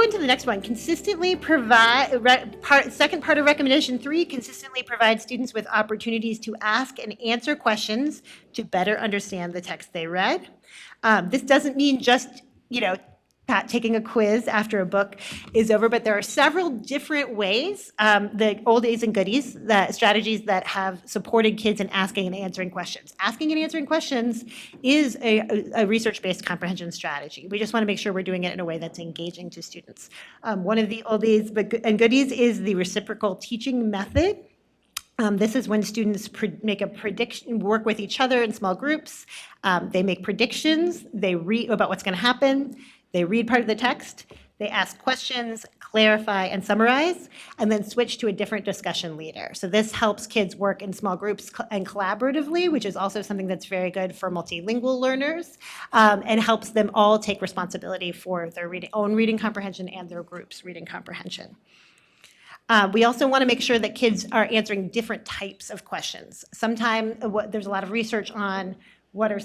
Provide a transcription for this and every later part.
into the next one. Consistently provide, second part of recommendation 3, consistently provide students with opportunities to ask and answer questions to better understand the text they read. This doesn't mean just, taking a quiz after a book is over, but there are several different ways, the oldies and goodies, strategies that have supported kids in asking and answering questions. Asking and answering questions is a research-based comprehension strategy. We just want to make sure we're doing it in a way that's engaging to students. One of the oldies and goodies is the reciprocal teaching method. This is when students make a prediction, work with each other in small groups. They make predictions. They read about what's going to happen. They read part of the text. They ask questions, clarify, and summarize, and then switch to a different discussion leader. So this helps kids work in small groups and collaboratively, which is also something that's very good for multilingual learners, and helps them all take responsibility for their own reading comprehension and their group's reading comprehension. We also want to make sure that kids are answering different types of questions. Sometimes there's a lot of research on what are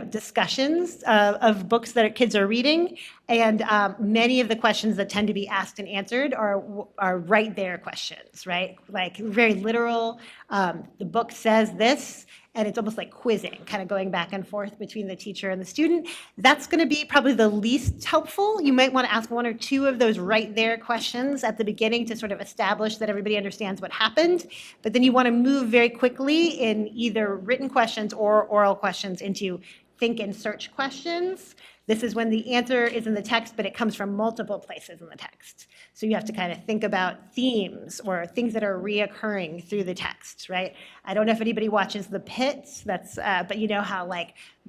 discussions of books that kids are reading, and many of the questions that tend to be asked and answered are right there questions, right? Like very literal. The book says this, and it's almost like quizzing, kind of going back and forth between the teacher and the student. That's going to be probably the least helpful. You might want to ask 1 or 2 of those right there questions at the beginning to sort of establish that everybody understands what happened. But then you want to move very quickly in either written questions or oral questions into think and search questions. This is when the answer is in the text, but it comes from multiple places in the text. So you have to kind of think about themes or things that are reoccurring through the text, right? I don't know if anybody watches The Pit, but you know how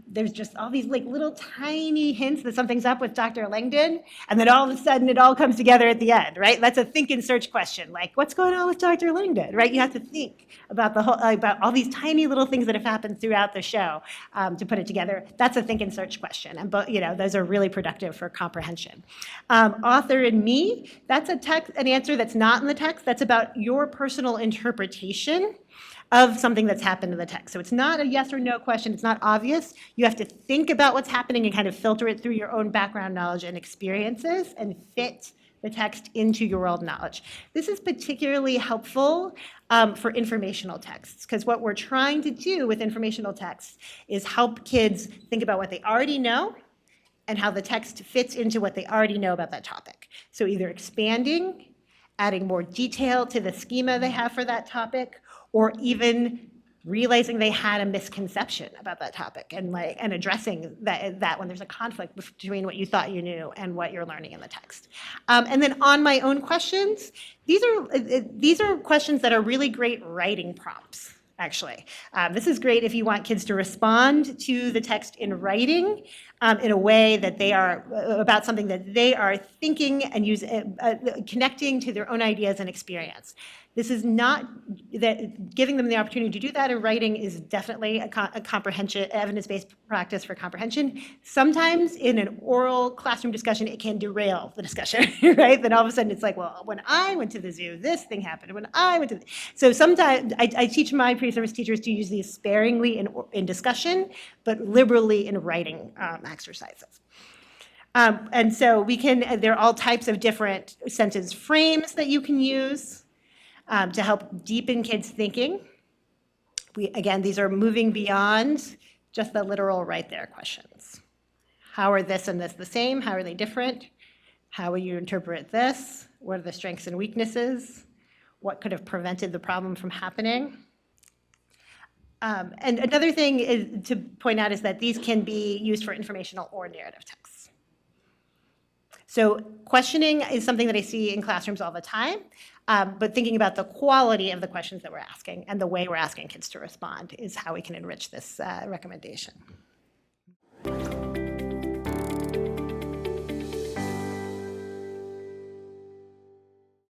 there's just all these little tiny hints that something's up with Dr. Langdon, and then all of a sudden it all comes together at the end, right? That's a think and search question, like what's going on with Dr. Langdon, right? You have to think about about all these tiny little things that have happened throughout the show to put it together. That's a think and search question, and those are really productive for comprehension. Author and me, that's an answer that's not in the text. That's about your personal interpretation of something that's happened in the text. So it's not a yes or no question. It's not obvious. You have to think about what's happening and kind of filter it through your own background knowledge and experiences and fit the text into your world knowledge. This is particularly helpful for informational texts, because what we're trying to do with informational texts is help kids think about what they already know and how the text fits into what they already know about that topic. So either expanding, adding more detail to the schema they have for that topic, or even realizing they had a misconception about that topic and addressing that when there's a conflict between what you thought you knew and what you're learning in the text. And then on my own questions, these are questions that are really great writing prompts, actually. This is great if you want kids to respond to the text in writing in a way that they are about something that they are thinking and connecting to their own ideas and experience. This is not that giving them the opportunity to do that in writing is definitely a comprehension, evidence-based practice for comprehension. Sometimes in an oral classroom discussion, it can derail the discussion, right? Then all of a sudden it's like, well, when I went to the zoo, this thing happened. When I went to so sometimes I teach my pre-service teachers to use these sparingly in discussion, but liberally in writing exercises. And so there are all types of different sentence frames that you can use to help deepen kids' thinking. Again, these are moving beyond just the literal right there questions. How are this and this the same? How are they different? How will you interpret this? What are the strengths and weaknesses? What could have prevented the problem from happening? And another thing to point out is that these can be used for informational or narrative texts. So questioning is something that I see in classrooms all the time, but thinking about the quality of the questions that we're asking and the way we're asking kids to respond is how we can enrich this recommendation.